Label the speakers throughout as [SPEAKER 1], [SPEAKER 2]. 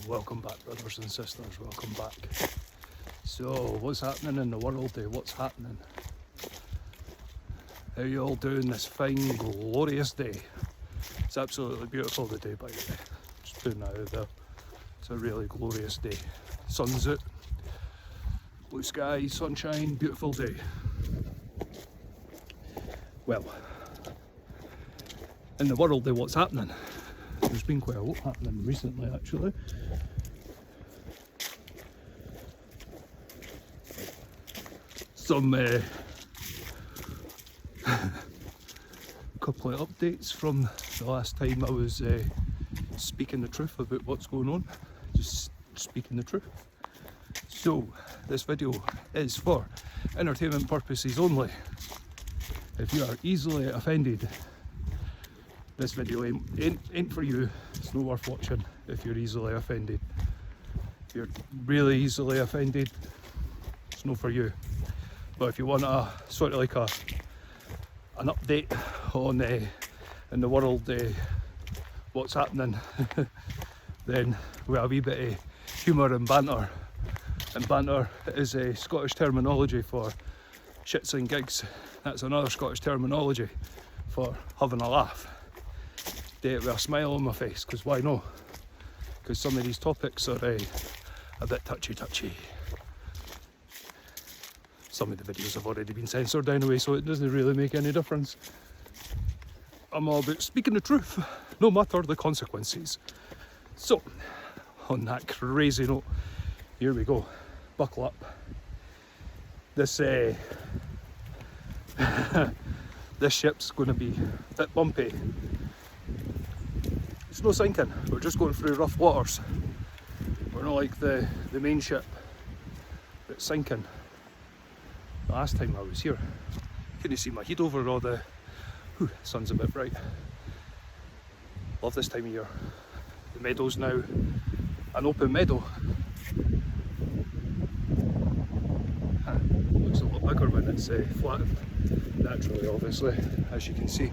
[SPEAKER 1] Welcome back, brothers and sisters, welcome back. So, what's happening in the world today? What's happening? How are you all doing this fine, glorious day? It's absolutely beautiful today, by the way. Just putting that out there. It's a really glorious day. Sun's out, blue sky, sunshine, beautiful day. Well, in the world today, what's happening? There's been quite a lot happening recently, actually. Some couple of updates from the last time I was speaking the truth about what's going on. Just speaking the truth. So, this video is for entertainment purposes only. If you are easily offended, this video ain't for you. It's not worth watching if you're easily offended. If you're really easily offended, it's not for you. But if you want a sort of like an update on in the world, what's happening, then we have a wee bit of humour and banter. And banter is a Scottish terminology for shits and gigs. That's another Scottish terminology for having a laugh. Do it with a smile on my face, because why not? Because some of these topics are a bit touchy. Some of the videos have already been censored anyway, so it doesn't really make any difference. I'm all about speaking the truth, no matter the consequences. So, on that crazy note, here we go. Buckle up. This this ship's going to be a bit bumpy. It's no sinking, we're just going through rough waters. We're not like the main ship that's sinking. The last time I was here, couldn't see my head over all the... sun's a bit bright. Love this time of year. The meadow's now an open meadow. Looks a lot bigger when it's flattened, naturally, obviously, as you can see.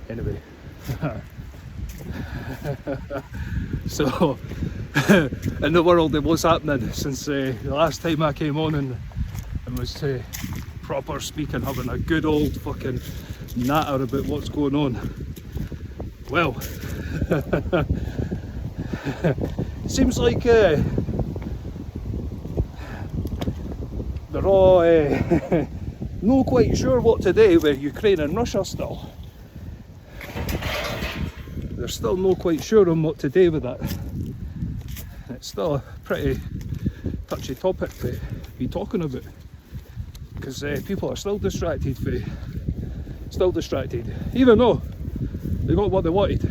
[SPEAKER 1] Anyway, so in the world, what's happening since the last time I came on and was proper speaking, having a good old fucking natter about what's going on. Well, seems like they're all not quite sure what to do with Ukraine and Russia still. They're still not quite sure on what to do with that. It's still a pretty touchy topic to be talking about, because people are still distracted, even though they got what they wanted.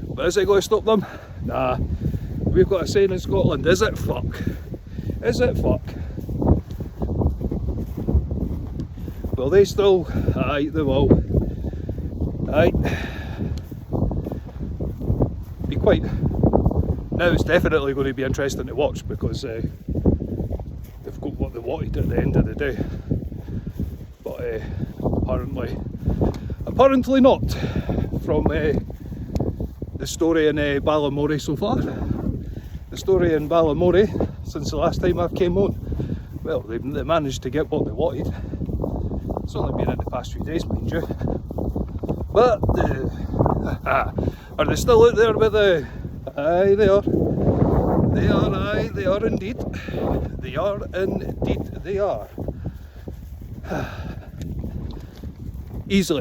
[SPEAKER 1] But is it going to stop them? Nah. We've got a saying in Scotland, is it fuck? Is it fuck? Well, they still, aye, they will. Aye. Be quite, now it's definitely going to be interesting to watch, because they've got what they wanted at the end of the day. But apparently not, from the story in Ballamore so far. The story in Ballamore, since the last time I've came on, well, they managed to get what they wanted. It's only been in the past few days, mind you. But are they still out there with the... Aye, they are. They are, aye, they are indeed. They are indeed, they are.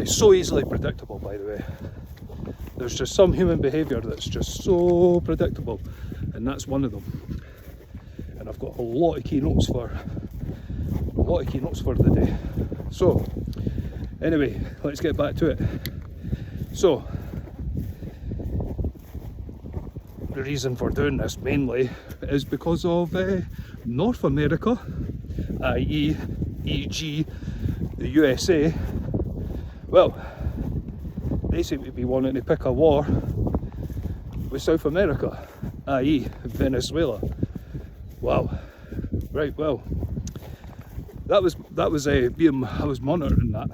[SPEAKER 1] So easily predictable, by the way. There's just some human behaviour that's just so predictable, and that's one of them. And I've got a lot of keynotes for the day. So, anyway, let's get back to it. So, the reason for doing this mainly is because of North America, i.e. e.g. the USA. Well, they seem to be wanting to pick a war with South America, i.e. Venezuela. Wow. Right, well, that was I was monitoring that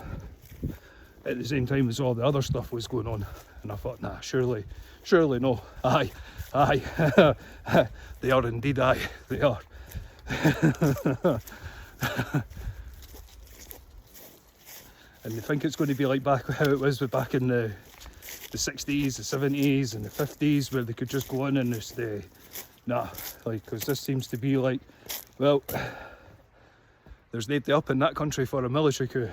[SPEAKER 1] at the same time as all the other stuff was going on. And I thought, nah, surely no. Aye, they are indeed, aye, they are. And they think it's going to be like back how it was back in the 60s, the 70s and the 50s, where they could just go in and just, nah, like, because this seems to be like, well, there's nobody up in that country for a military coup.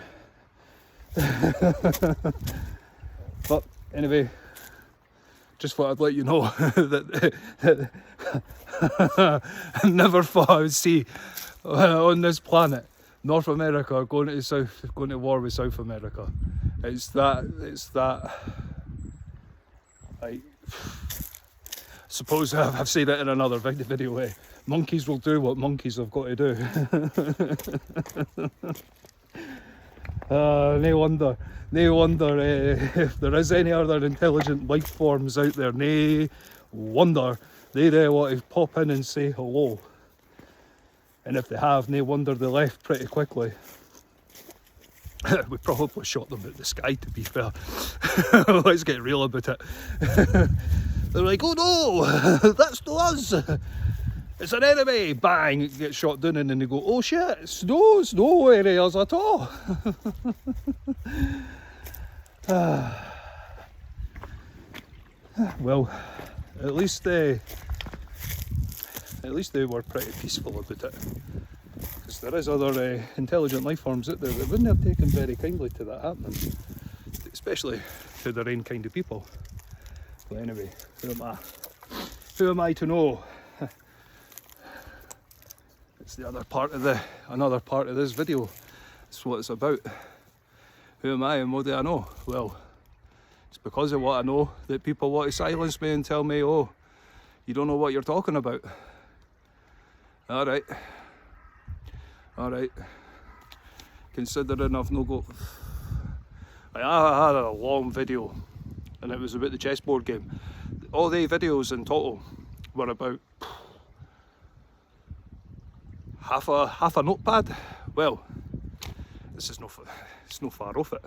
[SPEAKER 1] But anyway, just thought I'd let you know that I never thought I would see on this planet North America going to war with South America. It's that. I suppose I've said it in another video way. Monkeys will do what monkeys have got to do. No wonder if there is any other intelligent life forms out there, no wonder they want to pop in and say hello. And if they have, no wonder they left pretty quickly. We probably shot them at the sky, to be fair. Let's get real about it. They're like, oh no, that's not us. It's an enemy. Bang, it gets shot down, and then they go, oh shit, it's no areas at all. Well, at least they were pretty peaceful about it. Because there is other intelligent life forms out there that wouldn't have taken very kindly to that happening, especially to their own kind of people. But anyway, who am I to know? It's the another part of this video. It's what it's about. Who am I and what do I know? Well, it's because of what I know that people want to silence me and tell me, oh, you don't know what you're talking about. Alright. Considering I've no got... I had a long video and it was about the chessboard game. All the videos in total were about half a notepad. Well, it's no far off it.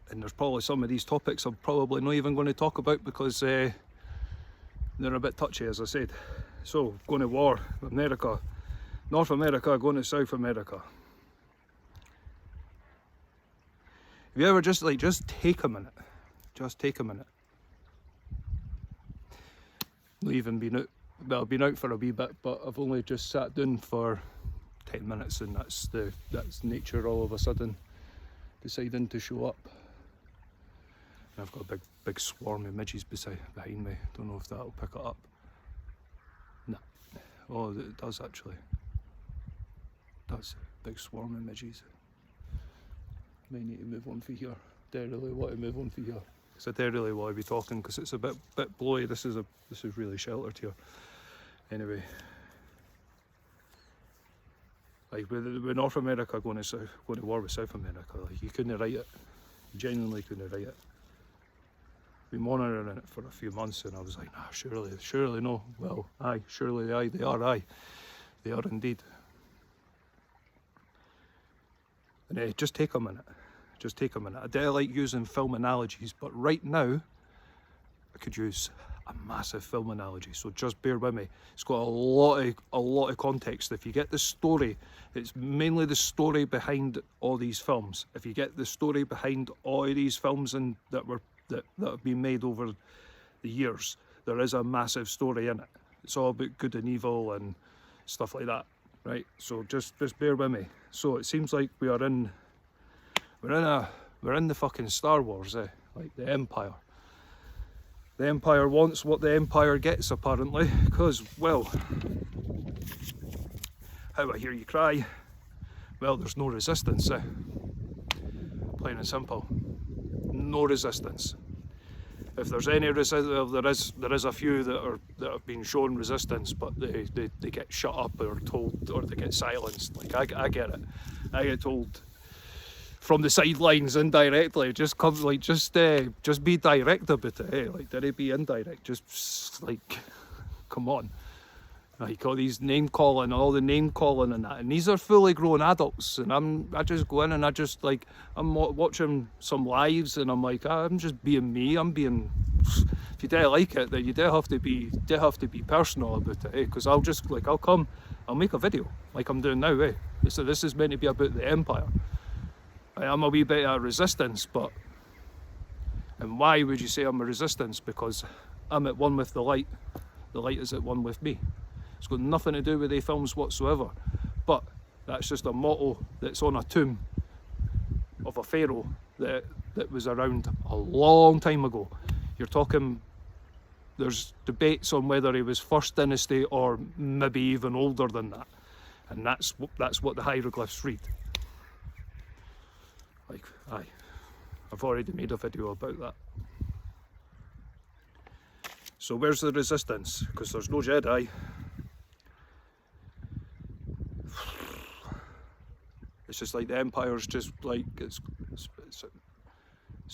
[SPEAKER 1] And there's probably some of these topics I'm probably not even going to talk about because they're a bit touchy, as I said. So, going to war, America, North America going to South America. Have you ever just take a minute? Just take a minute. Not even been out, well, I've been out for a wee bit, but I've only just sat down for 10 minutes, and that's nature all of a sudden deciding to show up. And I've got a big swarm of midges behind me. Don't know if that'll pick it up. No. Oh, it does actually. It does. Big swarm of midges. May need to move on for here. Don't really want to move on for here. Because I don't really want to be talking because it's a bit blowy. This is really sheltered here. Anyway. Like with North America going to war with South America, like you couldn't write it. You genuinely couldn't write it. Been monitoring it for a few months and I was like, nah, surely no. Well, aye, surely aye, they are indeed. And just take a minute. I do like using film analogies, but right now I could use a massive film analogy, so just bear with me. It's got a lot of context. If you get the story, it's mainly the story behind all these films. If you get the story behind all of these films and that have been made over the years, there is a massive story in it. It's all about good and evil and stuff like that, right? So just bear with me. So it seems like we're in the fucking Star Wars, like the Empire. The Empire wants what the Empire gets, apparently, because, well, how I hear you cry, well, there's no resistance, plain and simple, no resistance. If there's any resistance, there is a few that have been shown resistance, but they get shut up or told, or they get silenced. Like I get it, I get told from the sidelines indirectly, just come, like, just be direct about it, like, did it be indirect? Just like, come on, Like all these name calling, all the name calling and that, and these are fully grown adults, and I just go in and I just like, I'm watching some lives and I'm like, I'm just being me. I'm being, if you do like it, then you do have to be personal about it, because I'll just like, I'll make a video like I'm doing now, So this is meant to be about the Empire. I'm a wee bit of resistance, but, and why would you say I'm a resistance? Because I'm at one with the light is at one with me. It's got nothing to do with the films whatsoever, but that's just a motto that's on a tomb of a pharaoh that was around a long time ago. You're talking, there's debates on whether he was first dynasty or maybe even older than that, and that's what the hieroglyphs read. Like, I've already made a video about that. So where's the resistance? Because there's no Jedi. It's just like the Empire's just like, it's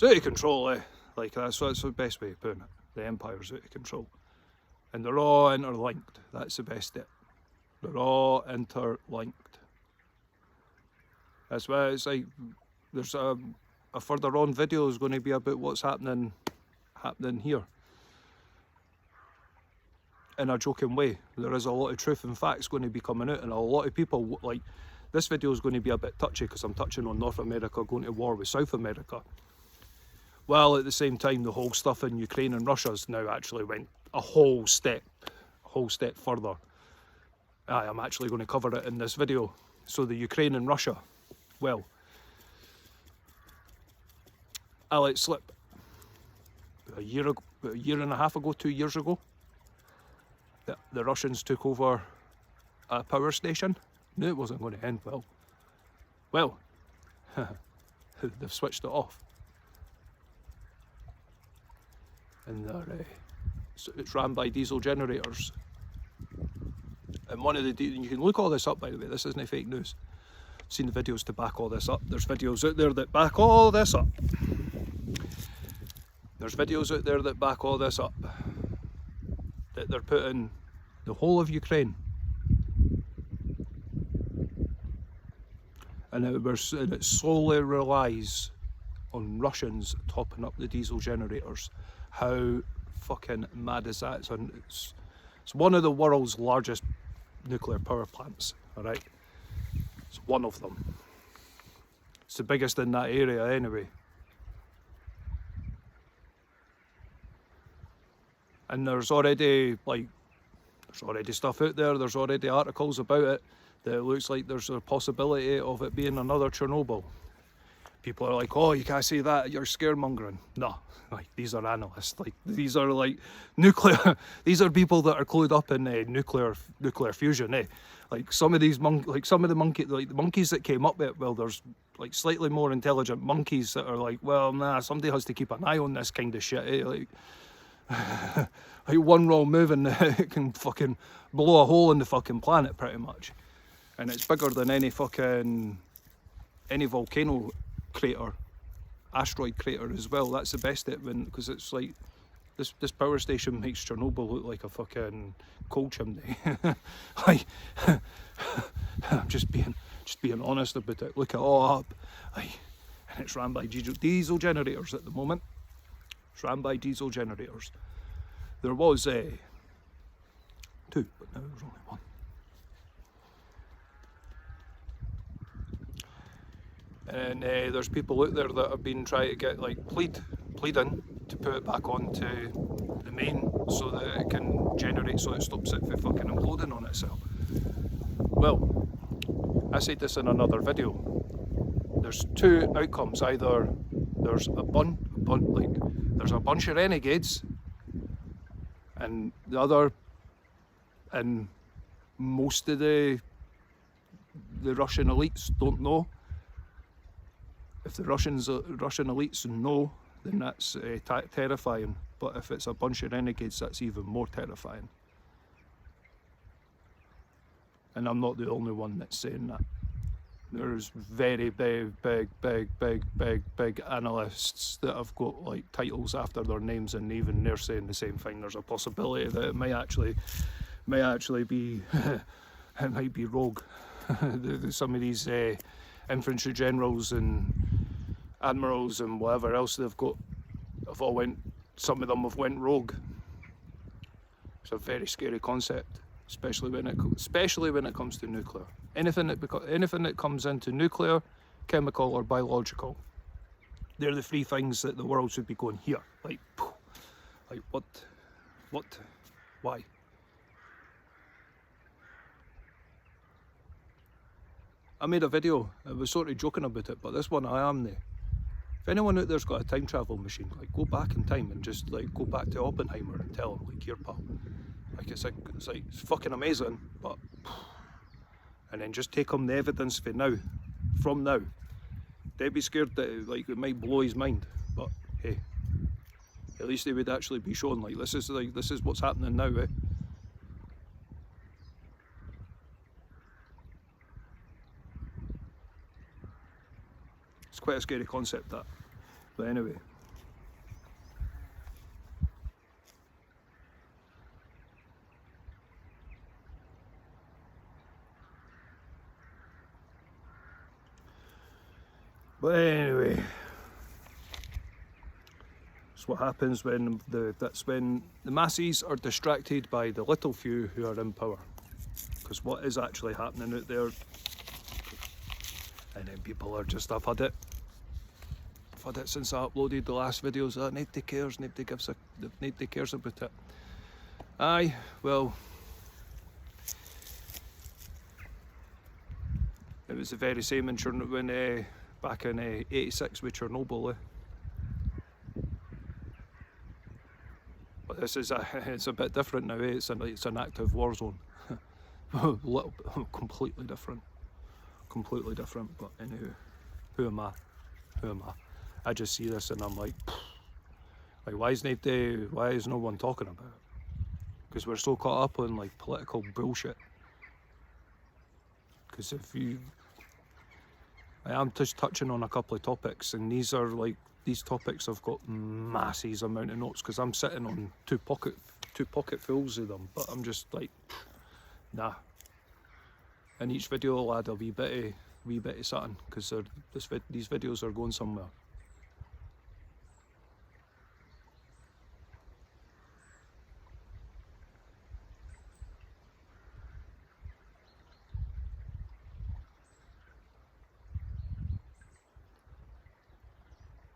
[SPEAKER 1] out of control, Like that's the best way of putting it. The Empire's out of control. And they're all interlinked. That's the best bit. They're all interlinked. That's why it's like, there's a further on video is going to be about what's happening here. In a joking way. There is a lot of truth and facts going to be coming out, and a lot of people, like, this video is going to be a bit touchy because I'm touching on North America going to war with South America. While at the same time the whole stuff in Ukraine and Russia's now actually went a whole step further. I'm actually going to cover it in this video. So the Ukraine and Russia, well, I let slip a year and a half ago, 2 years ago, that the Russians took over a power station. Knew it wasn't going to end well. Well, they've switched it off. And it's ran by diesel generators. And one of you can look all this up, by the way, this isn't fake news. I've seen the videos to back all this up. There's videos out there that back all this up. There's videos out there that back all this up. That they're putting the whole of Ukraine, and it solely relies on Russians topping up the diesel generators. How fucking mad is that? It's one of the world's largest nuclear power plants, alright? It's one of them. It's the biggest in that area anyway. And there's already stuff out there, there's already articles about it, that it looks like there's a possibility of it being another Chernobyl. People are like, oh, you can't say that, you're scaremongering. No, like, these are analysts, like, these are like nuclear, these are people that are clued up in nuclear fusion, Like some of these the monkeys that came up with it, well, there's like slightly more intelligent monkeys that are like, well, nah, somebody has to keep an eye on this kind of shit, Like, like one wrong move and it can fucking blow a hole in the fucking planet pretty much. And it's bigger than any volcano crater, asteroid crater as well. That's the best it, because it's like this power station makes Chernobyl look like a fucking coal chimney. Like, I'm just being honest about it. Look it all up. And it's ran by diesel generators at the moment. It's ran by diesel generators. There was two, but now there's only one. And there's people out there that have been trying to get like pleading to put it back onto the main so that it can generate, so it stops it from fucking imploding on itself. Well, I said this in another video. There's two outcomes. Either there's a bunch of renegades, and the other, and most of the Russian elites don't know. If the Russian elites know, then that's terrifying. But if it's a bunch of renegades, that's even more terrifying. And I'm not the only one that's saying that. There's very big analysts that have got like titles after their names, and even they're saying the same thing. There's a possibility that it might actually Might actually be, it might be rogue. Some of these infantry generals and admirals and whatever else they've got have all went, some of them have went rogue. It's a very scary concept, especially when it comes to nuclear. Anything that comes into nuclear, chemical or biological, they're the three things that the world should be going here. Like what, why? I made a video, I was sort of joking about it, but this one I am there. If anyone out there's got a time travel machine, like go back in time and just like go back to Oppenheimer and tell him, like, here pal, like it's fucking amazing, but, and then just take him the evidence for now, from now. They'd be scared that it might blow his mind, but hey, at least they would actually be shown this is what's happening now, eh? It's quite a scary concept, that. But anyway. It's what happens when that's when the masses are distracted by the little few who are in power. Because what is actually happening out there, and then people are just, I've had it since I uploaded the last videos, that nobody cares, nobody cares about it. Aye, well, it was the very same in when back in '86 with Chernobyl, but this is it's a bit different now, it's an active war zone. completely different, but anyway, who am I? I just see this and I'm like why is no one talking about it? Because we're so caught up on political bullshit. Because I am just touching on a couple of topics, and these topics have got massive amount of notes, because I'm sitting on two pocketfuls of them, but I'm just like, nah. And each video will add a wee bit of something, because these videos are going somewhere.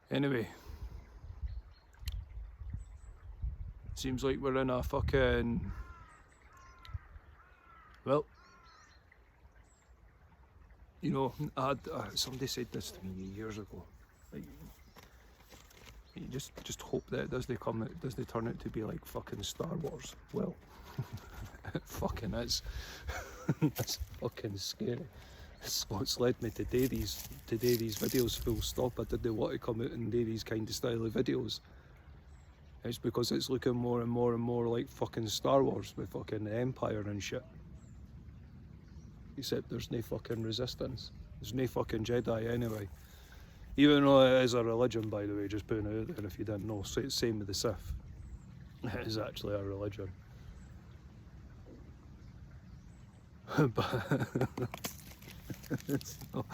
[SPEAKER 1] Anyway, seems like we're in a fucking, well, you know, somebody said this to me years ago. You just hope that it doesn't turn out to be like fucking Star Wars. Well, it fucking is. It's fucking scary. It's what's led me to do these videos full stop. I didn't want to come out and do these kind of style of videos. It's because it's looking more and more and more like fucking Star Wars with fucking the Empire and shit. Except there's no fucking resistance. There's no fucking Jedi anyway. Even though it is a religion, by the way, just putting it out there if you didn't know. So it's same with the Sith. It is actually a religion. But it's not.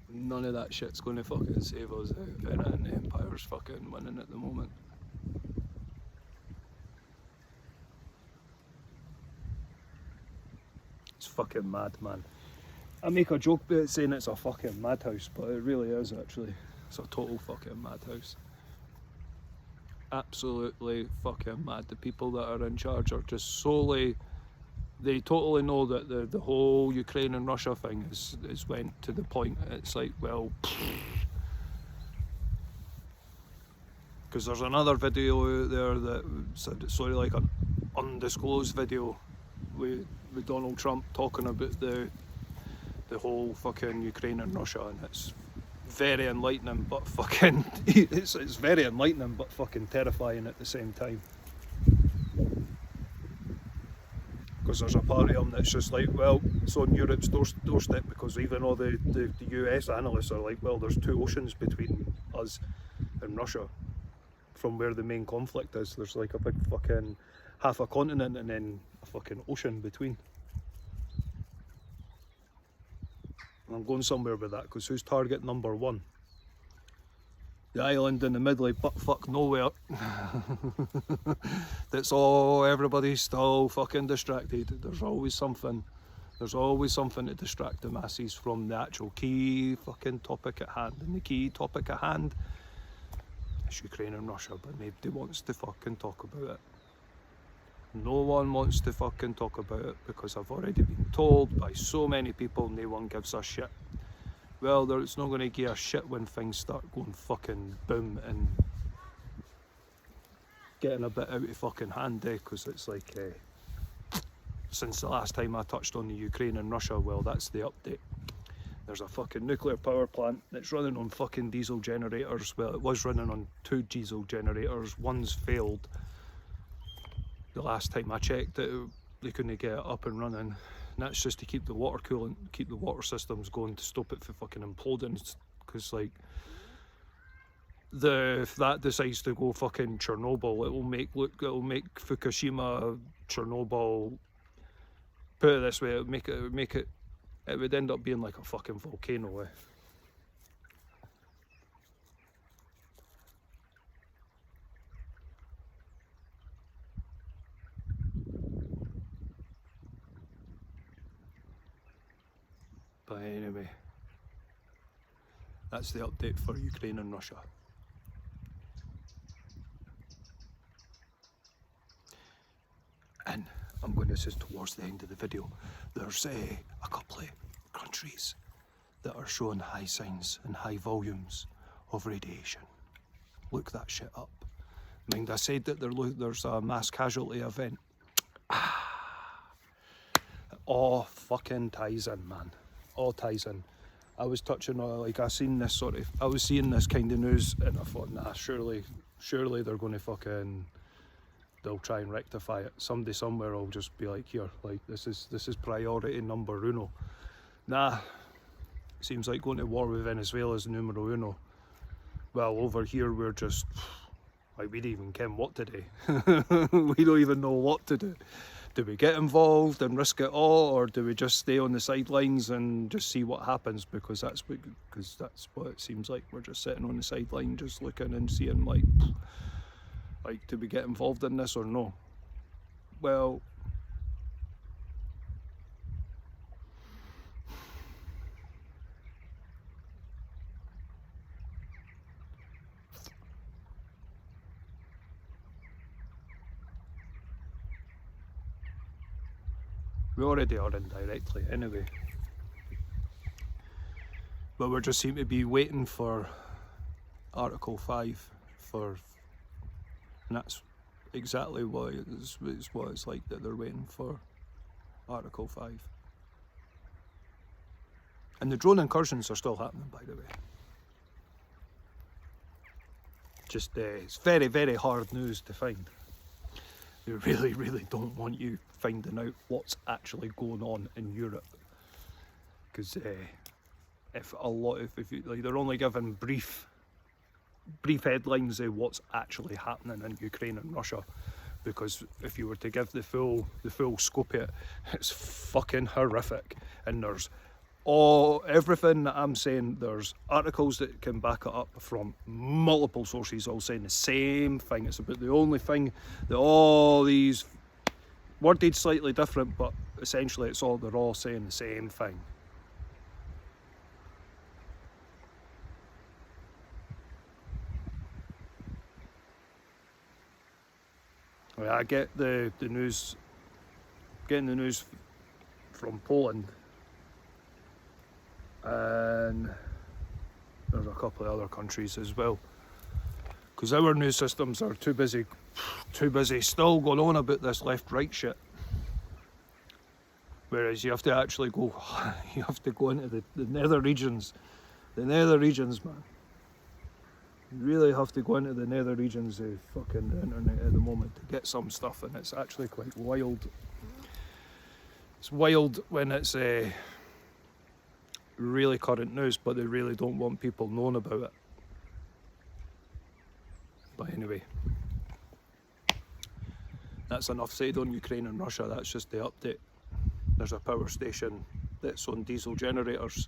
[SPEAKER 1] None of that shit's going to fucking save us if anything. The Empire's fucking winning at the moment. It's fucking mad, man. I make a joke about saying it's a fucking madhouse, but it really is actually. It's a total fucking madhouse. Absolutely fucking mad. The people that are in charge are just solely, they totally know that the whole Ukraine and Russia thing is went to the point. It's like, well, because there's another video out there that sorry, like an undisclosed video with Donald Trump talking about the whole fucking Ukraine and Russia, and it's very enlightening, but fucking it's very enlightening but fucking terrifying at the same time. Because there's a part of him that's just like, well, it's on Europe's doorstep, because even all the US analysts are like, well, there's two oceans between us and Russia. from where the main conflict is. There's like a big fucking half a continent and then a fucking ocean between. I'm going somewhere with that, because who's target number one? The island in the middle of buttfuck nowhere. That's all, everybody's still fucking distracted. There's always something to distract the masses from the actual key fucking topic at hand. And the key topic at hand is Ukraine and Russia, but nobody wants to fucking talk about it. No one wants to fucking talk about it, because I've already been told by so many people no one gives a shit. Well, it's not going to give a shit when things start going fucking boom and getting a bit out of fucking hand, because it's like, since the last time I touched on the Ukraine and Russia, well, that's the update. There's a fucking nuclear power plant that's running on fucking diesel generators. Well, it was running on 2 diesel generators. One's failed. The last time I checked it, they couldn't get it up and running. And that's just to keep the water coolant, keep the water systems going, to stop it from fucking imploding. Because like, if that decides to go fucking Chernobyl, it'll make Fukushima, Chernobyl. Put it this way, it would end up being like a fucking volcano. But anyway, that's the update for Ukraine and Russia. And this is towards the end of the video. There's a couple of countries that are showing high signs and high volumes of radiation. Look that shit up. Mind I said that there's a mass casualty event. All fucking ties in, man. All ties in. I was touching on, like, I was seeing this kind of news, and I thought, nah, surely they're going to fucking, they'll try and rectify it. Somebody somewhere will just be like, here, like, this is priority number uno. Nah, seems like going to war with Venezuela is numero uno. Well, over here we're just, like, we don't even care what to do. We don't even know what to do. Do we get involved and risk it all, or do we just stay on the sidelines and just see what happens? Because that's what it seems like. We're just sitting on the sideline, just looking and seeing, like, do we get involved in this or no? Well, we already are indirectly anyway. But we just seem to be waiting for Article 5 and that's exactly what it's like, that they're waiting for Article 5. And the drone incursions are still happening, by the way. Just, it's very, very hard news to find. They really, really don't want you finding out what's actually going on in Europe. Because if they're only given brief headlines of what's actually happening in Ukraine and Russia, because if you were to give the full scope of it, it's fucking horrific. And there's everything that I'm saying, there's articles that can back it up from multiple sources all saying the same thing. It's about the only thing that all these, worded slightly different, but essentially they're all saying the same thing. I get the news, getting the news from Poland, and there's a couple of other countries as well, because our news systems are too busy still going on about this left-right shit. Whereas you have to actually go, you have to go into the nether regions, man. You really have to go into the nether regions of fucking the internet at the moment to get some stuff, and it's actually quite wild. It's wild when it's really current news, but they really don't want people knowing about it. But anyway, that's enough said on Ukraine and Russia. That's just the update. There's a power station that's on diesel generators,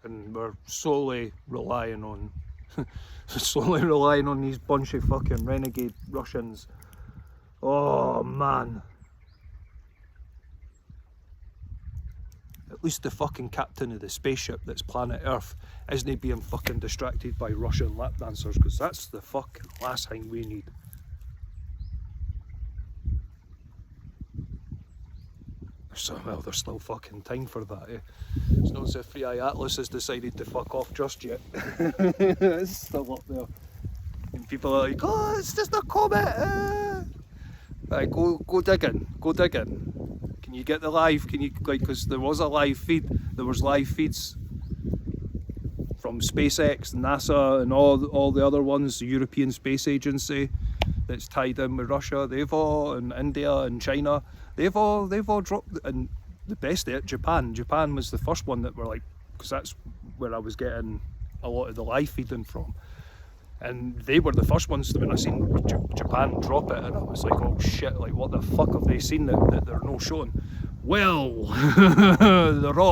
[SPEAKER 1] and we're solely relying on these bunch of fucking renegade Russians. Oh man. At least the fucking captain of the spaceship that's planet Earth isn't being fucking distracted by Russian lap dancers, because that's the fucking last thing we need. So, well, there's still fucking time for that, eh? It's not as if Free Eye Atlas has decided to fuck off just yet. It's still up there. And people are like, oh, it's just a comet. Right, go digging, go digging. Can you get the live? Can you, like, because there was a live feed. There was live feeds from SpaceX, NASA, and all the other ones, the European Space Agency that's tied in with Russia. They've all, and India and China. They've all dropped, and the best at Japan. Japan was the first one that were like, because that's where I was getting a lot of the live feeding from. And they were the first ones, when I seen Japan drop it, and I was like, oh shit, like what the fuck have they seen that they're no showing? Well,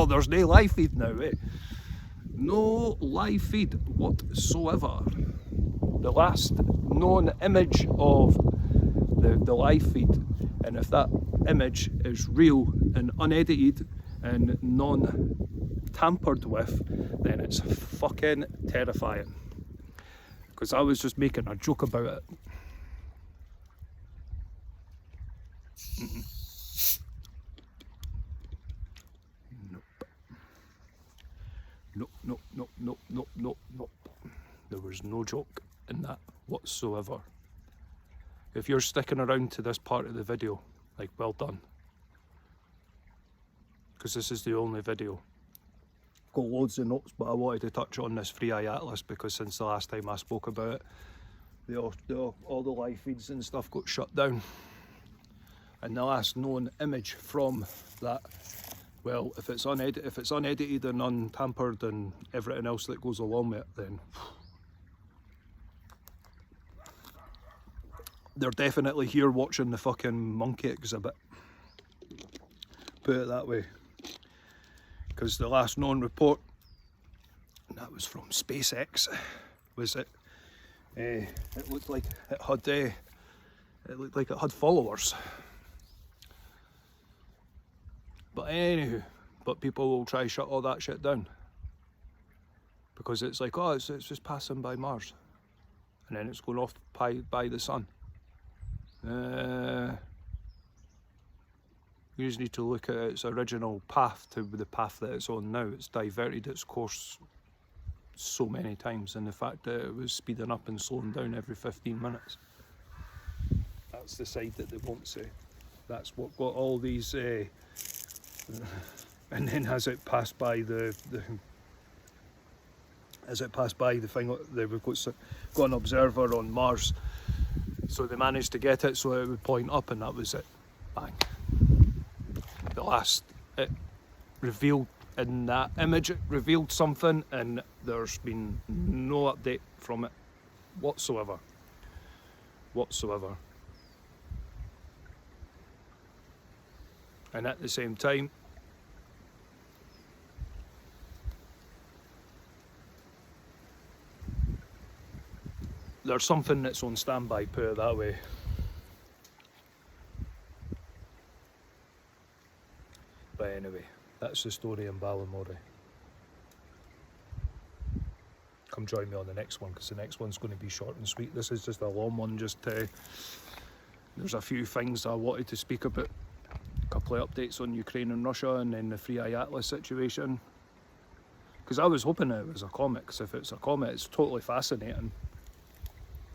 [SPEAKER 1] there's no live feed now, eh? No live feed whatsoever. The last known image of the live feed, and if that image is real and unedited and non-tampered with, then it's fucking terrifying. Because I was just making a joke about it. Nope. There was no joke in that whatsoever. If you're sticking around to this part of the video, like, well done. Because this is the only video. Got loads of notes, but I wanted to touch on this Free Eye Atlas because since the last time I spoke about it, all the live feeds and stuff got shut down. And the last known image from that, well, if it's unedited and untampered and everything else that goes along with it, then they're definitely here watching the fucking monkey exhibit. Put it that way. Because the last known report, and that was from SpaceX, was it? It looked like it had followers. But anywho, people will try to shut all that shit down because it's like, oh, it's just passing by Mars, and then it's going off by the sun. You just need to look at its original path to the path that it's on now. It's diverted its course so many times, and the fact that it was speeding up and slowing down every 15 minutes. That's the side that they won't say. That's what got all these, and then as it passed by the thing, they've got an observer on Mars, so they managed to get it so it would point up, and that was it. Bang. The last it revealed in that image, it revealed something, and there's been no update from it whatsoever. And at the same time, there's something that's on standby, put it that way. But anyway, that's the story in Ballinamore. Come join me on the next one, because the next one's going to be short and sweet. This is just a long one, there's a few things I wanted to speak about. A couple of updates on Ukraine and Russia, and then the Free Eye Atlas situation. Because I was hoping it was a comet, because if it's a comet, it's totally fascinating.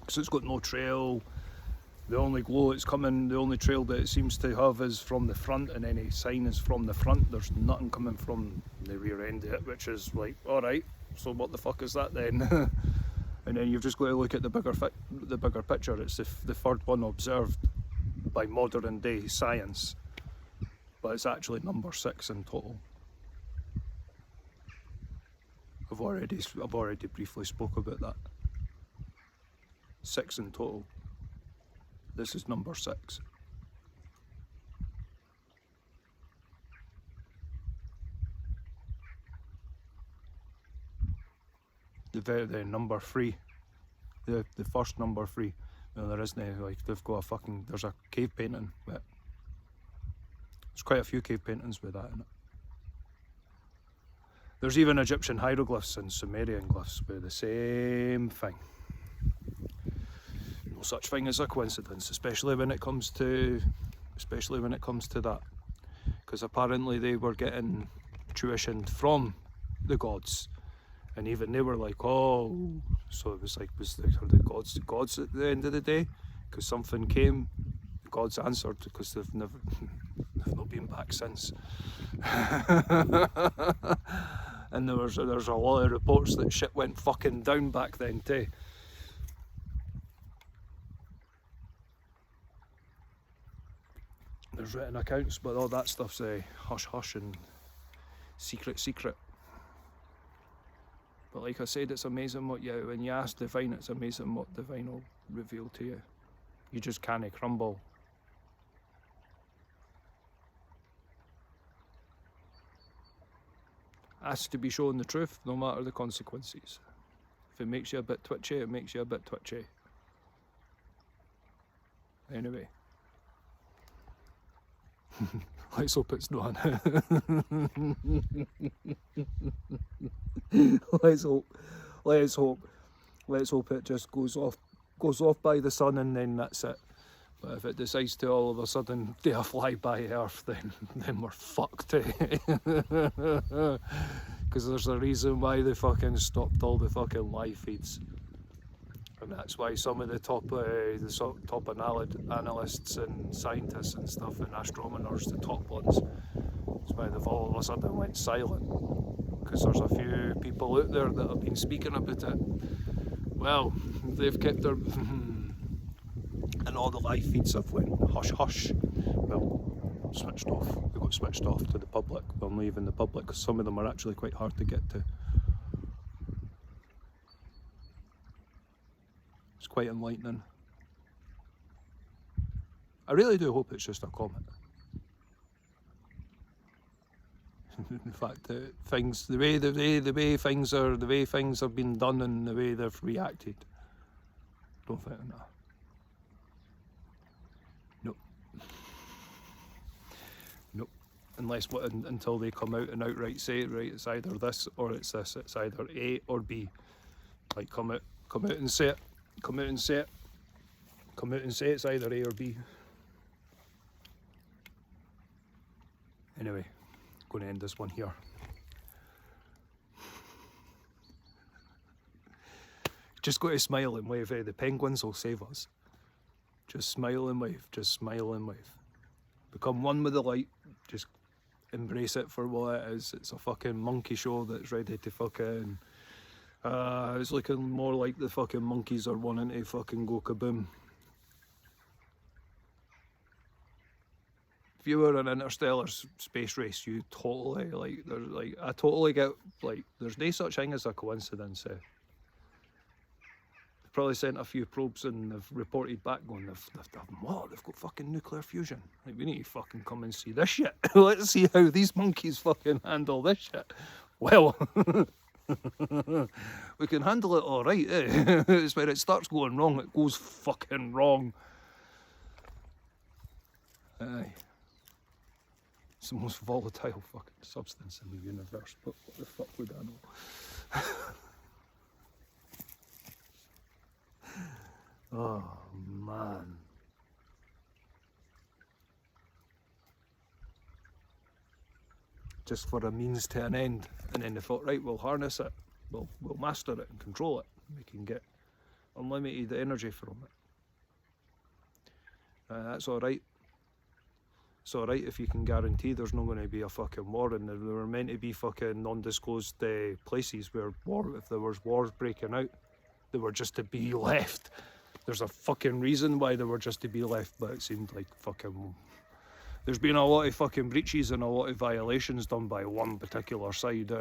[SPEAKER 1] Because it's got no trail. The only glow it's coming, the only trail that it seems to have is from the front, and any sign is from the front. There's nothing coming from the rear end of it, which is like, alright, so what the fuck is that then? And then you've just got to look at the bigger picture. It's the third one observed by modern day science, but it's actually number 6 in total. I've already briefly spoke about that. 6 in total. This is number 6. The number 3, the first number 3. No, there isn't, like, they've got a fucking, there's a cave painting, but there's quite a few cave paintings with that in it. There's even Egyptian hieroglyphs and Sumerian glyphs with the same thing. No such thing as a coincidence, especially when it comes to that, because apparently they were getting tuitioned from the gods, and even they were like, oh, so it was like, was the gods at the end of the day, because something came, the gods answered, because they've not been back since. And there's a lot of reports that shit went fucking down back then too. There's written accounts, but all that stuff's hush hush and secret. But like I said, it's amazing when you ask Divine, it's amazing what Divine will reveal to you. You just can't crumble. Ask to be shown the truth, no matter the consequences. If it makes you a bit twitchy, it makes you a bit twitchy. Anyway. Let's hope it's not. Let's hope it just goes off by the sun, and then that's it. But if it decides to all of a sudden do a flyby Earth, then we're fucked. Because there's a reason why they fucking stopped all the fucking live feeds. And that's why some of the top analysts and scientists and stuff and astronomers, the top ones, that's why they've all of a sudden went silent. Because there's a few people out there that have been speaking about it. Well, they've kept their... and all the live feeds have went hush hush. Well, switched off. They got switched off to the public. Well, not even the public, because some of them are actually quite hard to get to. It's quite enlightening. I really do hope it's just a comet. In fact, the way things have been done and the way they've reacted, don't think that. Nope. Until they come out and outright say it, right? It's either this or it's this. It's either A or B. Like come out and say it. Come out and say it's either A or B. Anyway, going to end this one here. Just got to smile and wave. The penguins will save us. Just smile and wave. Just smile and wave. Become one with the light. Just embrace it for what it is. It's a fucking monkey show that's ready to fucking... it's looking more like the fucking monkeys are wanting to fucking go kaboom. If you were an interstellar space race, you totally, I totally get, there's no such thing as a coincidence. They've probably sent a few probes and they've reported back going, they've got fucking nuclear fusion. Like, we need to fucking come and see this shit. Let's see how these monkeys fucking handle this shit. Well, we can handle it all right, eh? It's when it starts going wrong, it goes fucking wrong. Aye. It's the most volatile fucking substance in the universe, but what the fuck would I know? Oh, man. Just for a means to an end. And then they thought, right, we'll harness it. We'll master it and control it. We can get unlimited energy from it. That's alright. It's alright if you can guarantee there's not going to be a fucking war, and there were meant to be fucking non-disclosed places where if there was wars breaking out, they were just to be left. There's a fucking reason why they were just to be left, but it seemed like fucking... There's been a lot of fucking breaches and a lot of violations done by one particular side.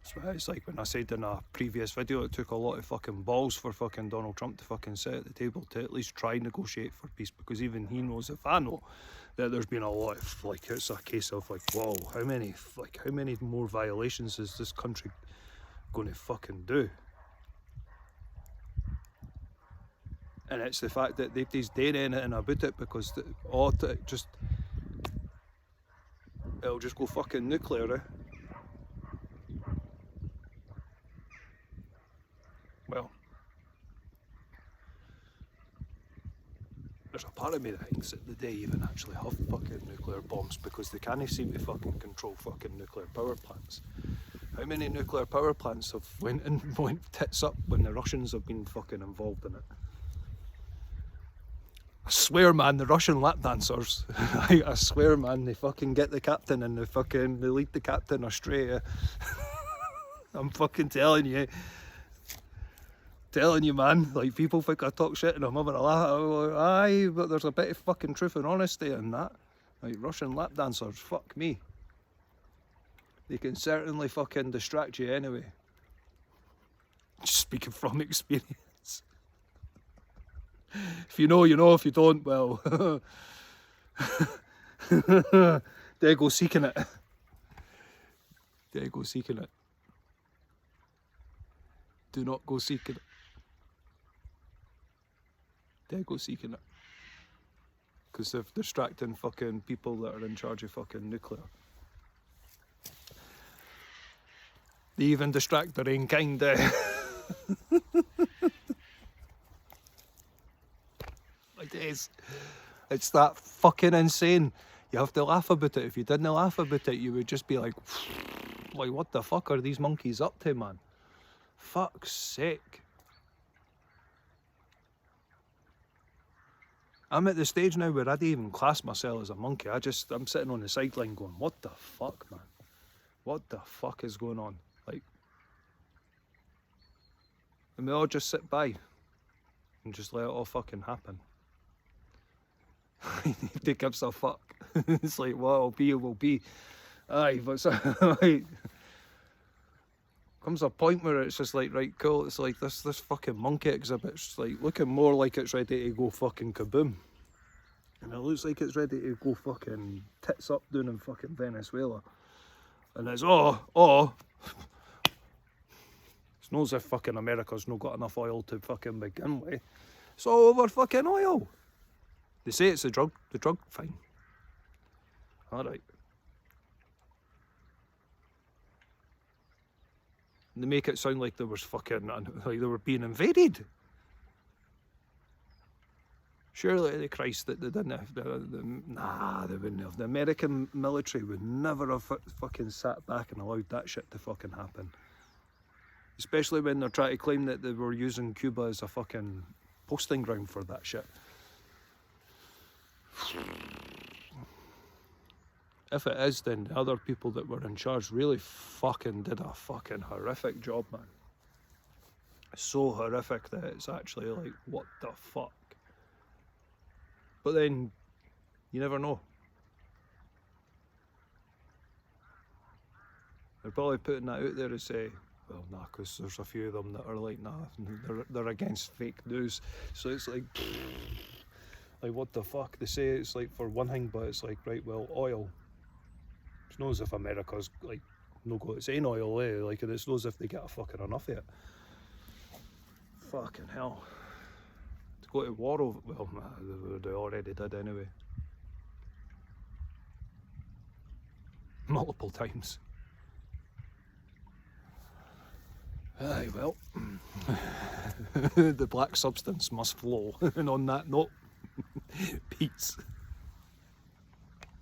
[SPEAKER 1] It's like when I said in a previous video, it took a lot of fucking balls for fucking Donald Trump to fucking sit at the table to at least try and negotiate for peace, because even he knows, if I know, that there's been a lot of, like, it's a case of like, whoa, how many more violations is this country going to fucking do? And it's the fact that nobody's doing anything about it, because it'll just go fucking nuclear, eh? Well, there's a part of me that thinks that they even actually have fucking nuclear bombs, because they can't seem to fucking control fucking nuclear power plants. How many nuclear power plants have went tits up when the Russians have been fucking involved in it? I swear, man, the Russian lap dancers, I swear, man, they fucking get the captain and they lead the captain astray. I'm fucking telling you, man. Like, people think I talk shit and I'm having a laugh. Aye, but there's a bit of fucking truth and honesty in that. Like, Russian lap dancers, fuck me. They can certainly fucking distract you anyway. Just speaking from experience. If you know, you know. If you don't, well, there go seeking it. There go seeking it. Do not go seeking it. There go seeking it. Because they're distracting fucking people that are in charge of fucking nuclear. They even distract their own kind. It's that fucking insane. You have to laugh about it. If you didn't laugh about it, you would just be like, what the fuck are these monkeys up to, man? Fuck's sake. I'm at the stage now where I don't even class myself as a monkey. I'm sitting on the sideline going, what the fuck, man? What the fuck is going on? Like, and we all just sit by and just let it all fucking happen. He gives a fuck. It's like, what will be, it will be. Aye, but like, comes a point where it's just like, right, cool. It's like this fucking monkey exhibit's like looking more like it's ready to go fucking kaboom. And it looks like it's ready to go fucking tits up down in fucking Venezuela. And it's, it's not as if fucking America's not got enough oil to fucking begin with. It's all over fucking oil. They say it's the drug, fine. Alright. They make it sound like there was fucking, like they were being invaded. Surely to Christ that they didn't have, nah, they wouldn't have. The American military would never have fucking sat back and allowed that shit to fucking happen. Especially when they're trying to claim that they were using Cuba as a fucking posting ground for that shit. If it is, then the other people that were in charge really fucking did a fucking horrific job, man. So horrific that it's actually like, what the fuck? But then, you never know. They're probably putting that out there to say, well, nah, because there's a few of them that are like, nah, they're against fake news. So it's like, what the fuck? They say it's like for one thing, but it's like, right, well, oil. It's not as if America's like no got its own oil, eh? Like, it's not as if they get a fucking enough of it. Fucking hell. To go to war over, well, nah, they already did anyway. Multiple times. Aye, well, the black substance must flow. And on that note, peace.